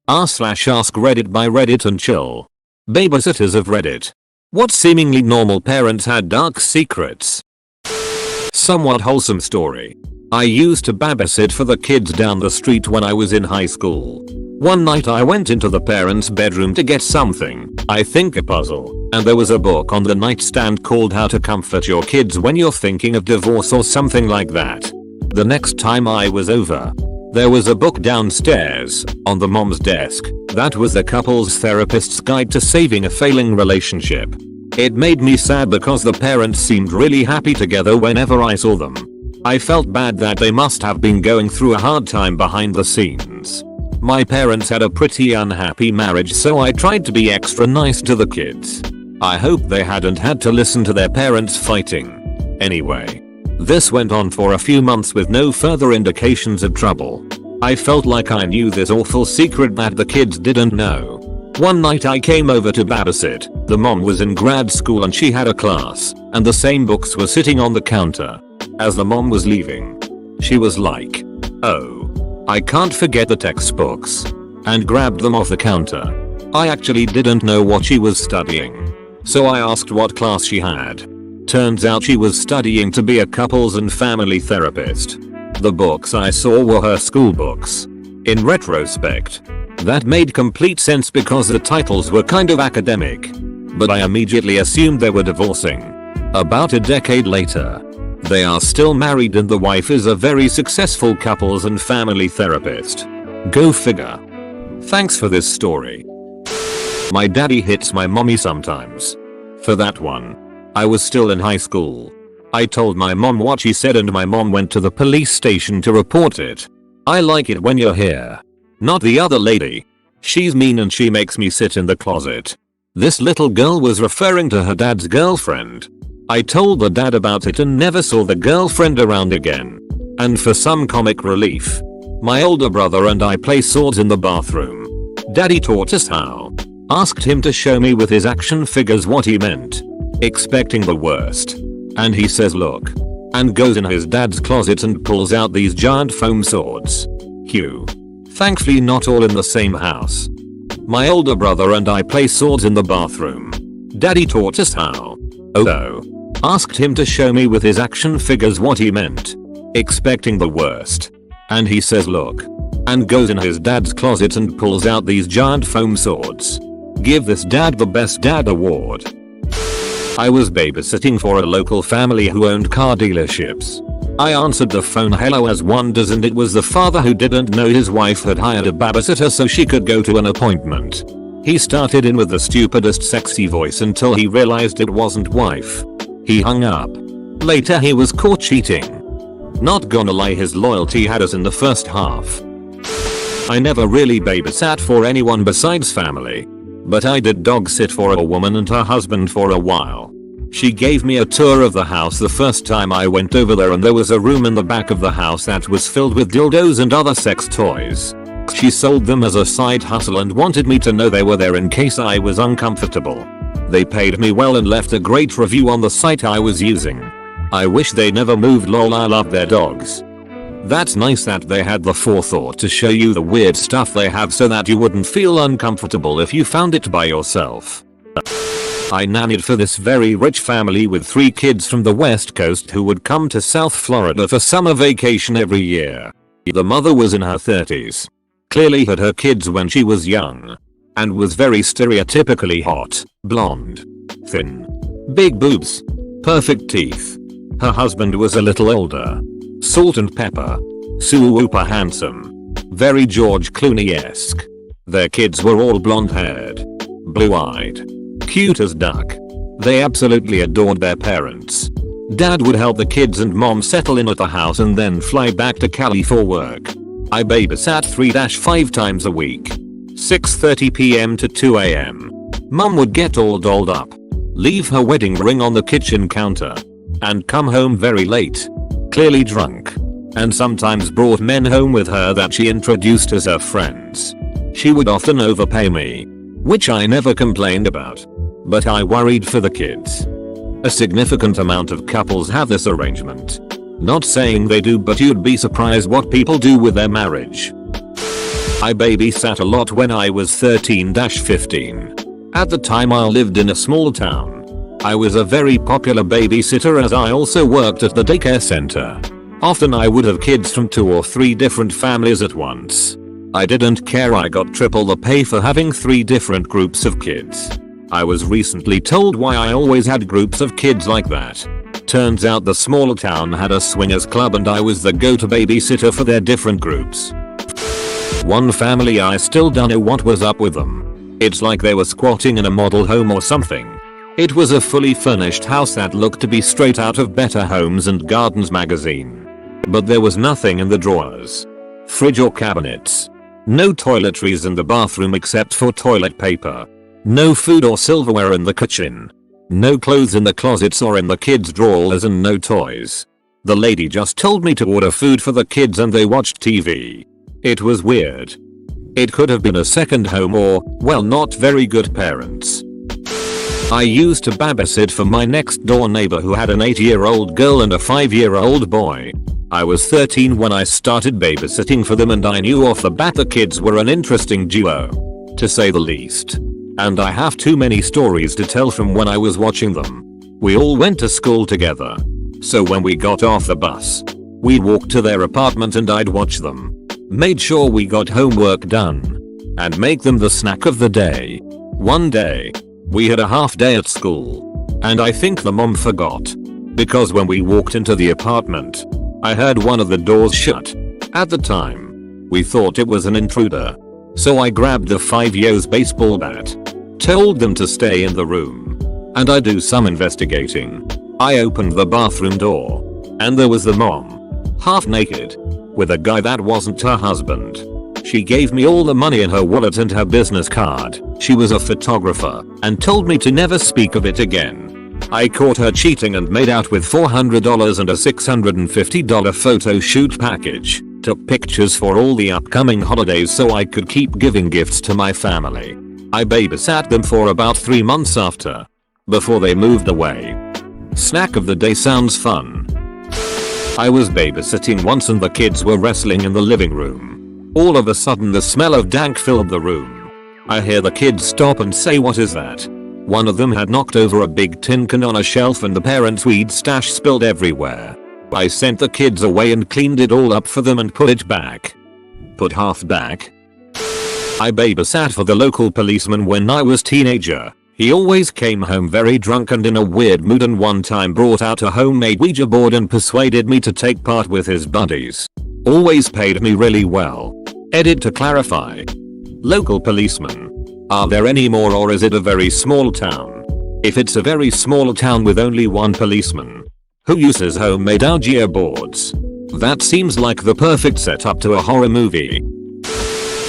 r/AskReddit by Reddit and chill. Babysitters of Reddit. What seemingly normal parents had dark secrets? Somewhat wholesome story. I used to babysit for the kids down the street when I was in high school. One night I went into the parents' bedroom to get something, I think a puzzle, and there was a book on the nightstand called How to Comfort Your Kids When You're Thinking of Divorce or something like that. The next time I was over, there was a book downstairs, on the mom's desk, that was the couple's therapist's guide to saving a failing relationship. It made me sad because the parents seemed really happy together whenever I saw them. I felt bad that they must have been going through a hard time behind the scenes. My parents had a pretty unhappy marriage, so I tried to be extra nice to the kids. I hope they hadn't had to listen to their parents fighting. Anyway, this went on for a few months with no further indications of trouble. I felt like I knew this awful secret that the kids didn't know. One night I came over to babysit. The mom was in grad school and she had a class, and the same books were sitting on the counter. As the mom was leaving, she was like, "Oh, I can't forget the textbooks," and grabbed them off the counter. I actually didn't know what she was studying, so I asked what class she had. Turns out she was studying to be a couples and family therapist. The books I saw were her school books. In retrospect, that made complete sense because the titles were kind of academic. But I immediately assumed they were divorcing. About a decade later, they are still married and the wife is a very successful couples and family therapist. Go figure. Thanks for this story. My daddy hits my mommy sometimes. For that one, I was still in high school. I told my mom what she said and my mom went to the police station to report it. I like it when you're here. Not the other lady. She's mean and she makes me sit in the closet. This little girl was referring to her dad's girlfriend. I told the dad about it and never saw the girlfriend around again. And for some comic relief, my older brother and I play swords in the bathroom. Daddy taught us how. Asked him to show me with his action figures what he meant. Expecting the worst. And he says look. And goes in his dad's closet and pulls out these giant foam swords. Hugh. Thankfully not all in the same house. My older brother and I play swords in the bathroom. Daddy taught us how. Oh. Asked him to show me with his action figures what he meant. Expecting the worst. And he says look. And goes in his dad's closet and pulls out these giant foam swords. Give this dad the best dad award. I was babysitting for a local family who owned car dealerships. I answered the phone hello as one does and it was the father who didn't know his wife had hired a babysitter so she could go to an appointment. He started in with the stupidest sexy voice until he realized it wasn't wife. He hung up. Later he was caught cheating. Not gonna lie, his loyalty had us in the first half. I never really babysat for anyone besides family. But I did dog sit for a woman and her husband for a while. She gave me a tour of the house the first time I went over there and there was a room in the back of the house that was filled with dildos and other sex toys. She sold them as a side hustle and wanted me to know they were there in case I was uncomfortable. They paid me well and left a great review on the site I was using. I wish they never moved, lol. I love their dogs. That's nice that they had the forethought to show you the weird stuff they have so that you wouldn't feel uncomfortable if you found it by yourself. I nannied for this very rich family with 3 kids from the West Coast who would come to South Florida for summer vacation every year. The mother was in her 30s. Clearly had her kids when she was young. And was very stereotypically hot, blonde, thin, big boobs, perfect teeth. Her husband was a little older. Salt and pepper. Super handsome. Very George Clooney-esque. Their kids were all blonde haired. Blue eyed. Cute as duck. They absolutely adored their parents. Dad would help the kids and mom settle in at the house and then fly back to Cali for work. I babysat 3-5 times a week. 6:30 PM to 2 AM. Mom would get all dolled up. Leave her wedding ring on the kitchen counter. And come home very late. Clearly drunk. And sometimes brought men home with her that she introduced as her friends. She would often overpay me. Which I never complained about. But I worried for the kids. A significant amount of couples have this arrangement. Not saying they do, but you'd be surprised what people do with their marriage. I babysat a lot when I was 13-15. At the time I lived in a small town. I was a very popular babysitter as I also worked at the daycare center. Often I would have kids from 2 or 3 different families at once. I didn't care, I got triple the pay for having 3 different groups of kids. I was recently told why I always had groups of kids like that. Turns out the small town had a swingers club and I was the go-to babysitter for their different groups. One family I still don't know what was up with them. It's like they were squatting in a model home or something. It was a fully furnished house that looked to be straight out of Better Homes and Gardens magazine. But there was nothing in the drawers, fridge or cabinets. No toiletries in the bathroom except for toilet paper. No food or silverware in the kitchen. No clothes in the closets or in the kids' drawers and no toys. The lady just told me to order food for the kids and they watched TV. It was weird. It could have been a second home or, well, not very good parents. I used to babysit for my next door neighbor who had an 8-year-old girl and a 5-year-old boy. I was 13 when I started babysitting for them and I knew off the bat the kids were an interesting duo, to say the least. And I have too many stories to tell from when I was watching them. We all went to school together. So when we got off the bus, we'd walk to their apartment and I'd watch them. Made sure we got homework done. And make them the snack of the day. One day, we had a half day at school. And I think the mom forgot. Because when we walked into the apartment, I heard one of the doors shut. At the time, we thought it was an intruder. So I grabbed the 5-year's baseball bat. Told them to stay in the room. And I do some investigating. I opened the bathroom door. And there was the mom. Half naked. With a guy that wasn't her husband. She gave me all the money in her wallet and her business card. She was a photographer and told me to never speak of it again. I caught her cheating and made out with $400 and a $650 photo shoot package. Took pictures for all the upcoming holidays so I could keep giving gifts to my family. I babysat them for about 3 months after. Before they moved away. Snack of the day sounds fun. I was babysitting once and the kids were wrestling in the living room. All of a sudden the smell of dank filled the room. I hear the kids stop and say, "What is that?" One of them had knocked over a big tin can on a shelf and the parents' weed stash spilled everywhere. I sent the kids away and cleaned it all up for them and put it back. Put half back. I babysat for the local policeman when I was teenager. He always came home very drunk and in a weird mood and one time brought out a homemade Ouija board and persuaded me to take part with his buddies. Always paid me really well. Edit to clarify. Local policeman. Are there any more or is it a very small town? If it's a very small town with only one policeman who uses homemade Ouija boards, that seems like the perfect setup to a horror movie.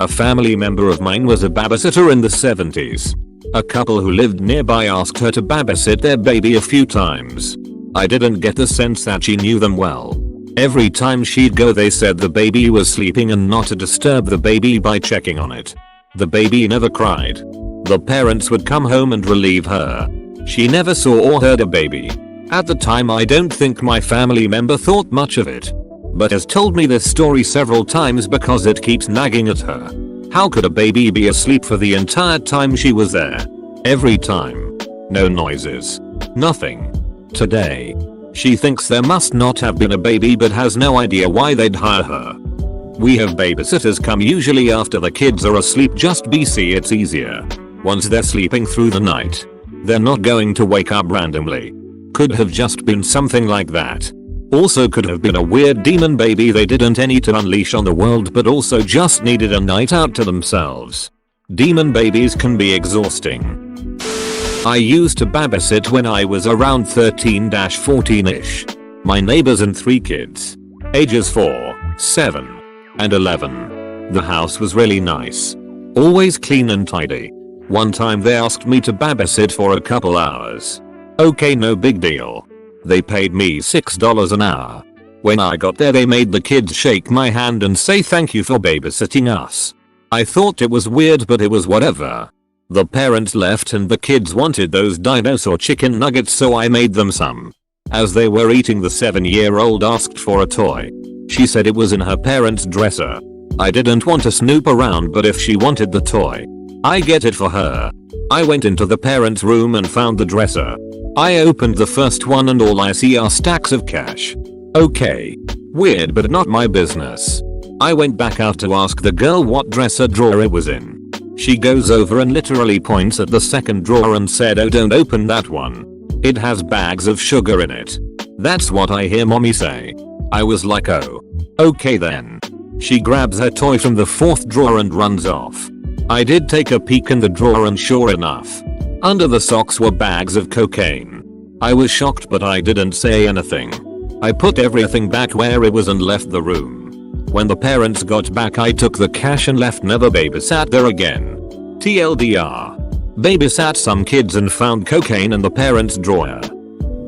A family member of mine was a babysitter in the 70s. A couple who lived nearby asked her to babysit their baby a few times. I didn't get the sense that she knew them well. Every time she'd go they said the baby was sleeping and not to disturb the baby by checking on it. The baby never cried. The parents would come home and relieve her. She never saw or heard a baby. At the time I don't think my family member thought much of it, but has told me this story several times because it keeps nagging at her. How could a baby be asleep for the entire time she was there? Every time. No noises. Nothing. Today. She thinks there must not have been a baby but has no idea why they'd hire her. We have babysitters come usually after the kids are asleep, just BC it's easier. Once they're sleeping through the night, they're not going to wake up randomly. Could have just been something like that. Also could have been a weird demon baby they didn't need to unleash on the world but also just needed a night out to themselves. Demon babies can be exhausting. I used to babysit when I was around 13-14ish. My neighbors and 3 kids. Ages 4, 7, and 11. The house was really nice. Always clean and tidy. One time they asked me to babysit for a couple hours. Okay, no big deal. They paid me $6 an hour. When I got there they made the kids shake my hand and say thank you for babysitting us. I thought it was weird but it was whatever. The parents left and the kids wanted those dinosaur chicken nuggets so I made them some. As they were eating the 7-year-old asked for a toy. She said it was in her parents' dresser. I didn't want to snoop around, but if she wanted the toy, I get it for her. I went into the parents' room and found the dresser. I opened the first one and all I see are stacks of cash. Okay. Weird, but not my business. I went back out to ask the girl what dresser drawer it was in. She goes over and literally points at the second drawer and said, "Oh, don't open that one. It has bags of sugar in it." That's what I hear mommy say. I was like, oh. Okay then. She grabs her toy from the fourth drawer and runs off. I did take a peek in the drawer and sure enough, under the socks were bags of cocaine. I was shocked, but I didn't say anything. I put everything back where it was and left the room. When the parents got back, I took the cash and left, never babysat there again. TLDR. Babysat some kids and found cocaine in the parents' drawer.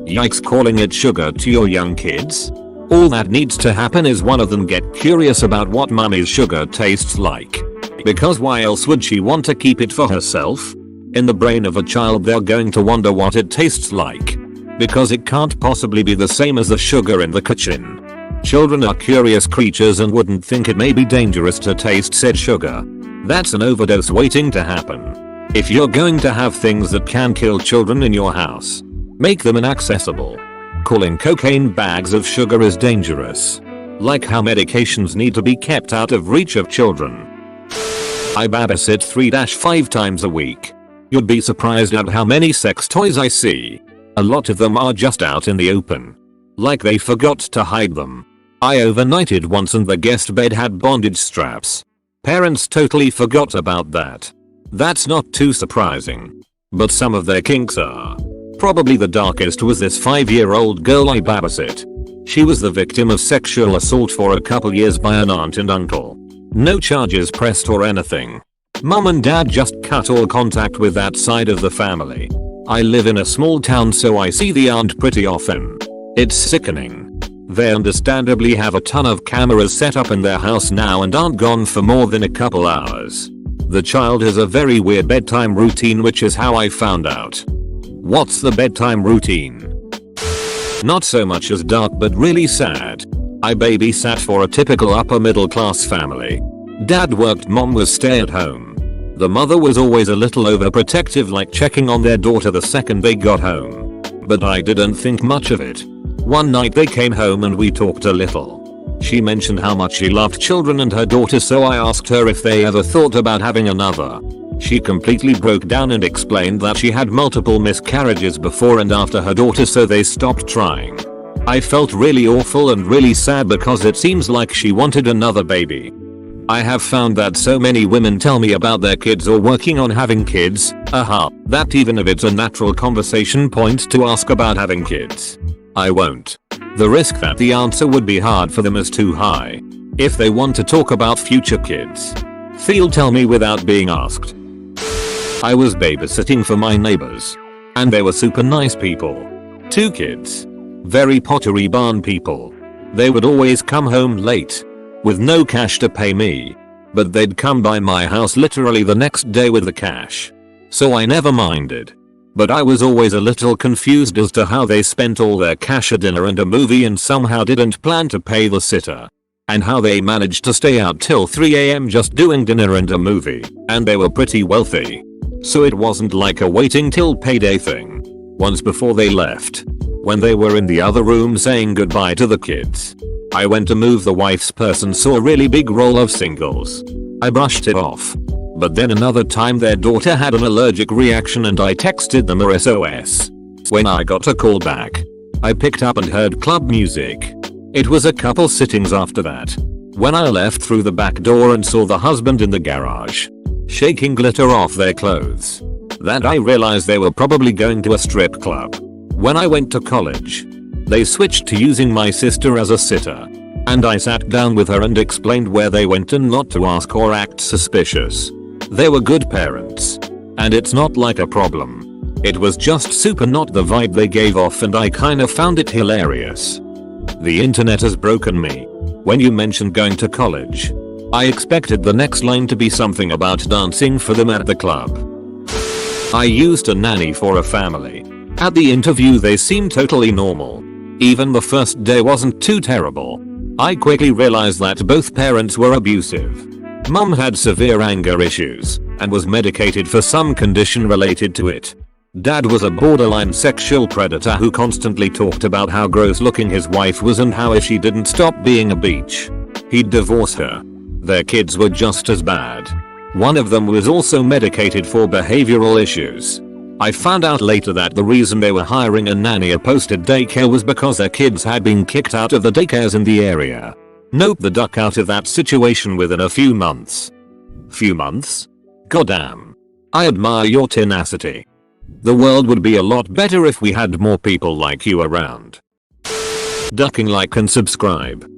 Yikes, calling it sugar to your young kids? All that needs to happen is one of them get curious about what mommy's sugar tastes like. Because why else would she want to keep it for herself? In the brain of a child, they're going to wonder what it tastes like. Because it can't possibly be the same as the sugar in the kitchen. Children are curious creatures and wouldn't think it may be dangerous to taste said sugar. That's an overdose waiting to happen. If you're going to have things that can kill children in your house, make them inaccessible. Calling cocaine bags of sugar is dangerous. Like how medications need to be kept out of reach of children. I babysit 3-5 times a week. You'd be surprised at how many sex toys I see. A lot of them are just out in the open. Like they forgot to hide them. I overnighted once and the guest bed had bondage straps. Parents totally forgot about that. That's not too surprising. But some of their kinks are. Probably the darkest was this 5-year-old girl I babysit. She was the victim of sexual assault for a couple years by an aunt and uncle. No charges pressed or anything. Mom and dad just cut all contact with that side of the family. I live in a small town, so I see the aunt pretty often. It's sickening. They understandably have a ton of cameras set up in their house now and aren't gone for more than a couple hours. The child has a very weird bedtime routine, which is how I found out. What's the bedtime routine? Not so much as dark, but really sad. I babysat for a typical upper middle class family. Dad worked, mom was stay at home. The mother was always a little overprotective, like checking on their daughter the second they got home. But I didn't think much of it. One night they came home and we talked a little. She mentioned how much she loved children and her daughter, so I asked her if they ever thought about having another. She completely broke down and explained that she had multiple miscarriages before and after her daughter, so they stopped trying. I felt really awful and really sad because it seems like she wanted another baby. I have found that so many women tell me about their kids or working on having kids, that even if it's a natural conversation point to ask about having kids, I won't. The risk that the answer would be hard for them is too high. If they want to talk about future kids, they'll tell me without being asked. I was babysitting for my neighbors. And they were super nice people. 2 kids. Very Pottery Barn people. They would always come home late. With no cash to pay me. But they'd come by my house literally the next day with the cash. So I never minded. But I was always a little confused as to how they spent all their cash, a dinner and a movie, and somehow didn't plan to pay the sitter. And how they managed to stay out till 3 AM just doing dinner and a movie. And they were pretty wealthy. So it wasn't like a waiting till payday thing. Once before they left, when they were in the other room saying goodbye to the kids, I went to move the wife's purse and saw a really big roll of singles. I brushed it off. But then another time their daughter had an allergic reaction and I texted them a SOS. When I got a call back, I picked up and heard club music. It was a couple sittings after that. When I left through the back door and saw the husband in the garage, shaking glitter off their clothes, that I realized they were probably going to a strip club. When I went to college, they switched to using my sister as a sitter. And I sat down with her and explained where they went and not to ask or act suspicious. They were good parents. And it's not like a problem. It was just super not the vibe they gave off, and I kinda found it hilarious. The internet has broken me. When you mentioned going to college, I expected the next line to be something about dancing for them at the club. I used a nanny for a family. At the interview they seemed totally normal. Even the first day wasn't too terrible. I quickly realized that both parents were abusive. Mum had severe anger issues and was medicated for some condition related to it. Dad was a borderline sexual predator who constantly talked about how gross looking his wife was and how if she didn't stop being a bitch, he'd divorce her. Their kids were just as bad. One of them was also medicated for behavioral issues. I found out later that the reason they were hiring a nanny at posted daycare was because their kids had been kicked out of the daycares in the area. Nope, the duck out of that situation within a few months. Few months? Goddamn. I admire your tenacity. The world would be a lot better if we had more people like you around. Ducking like and subscribe.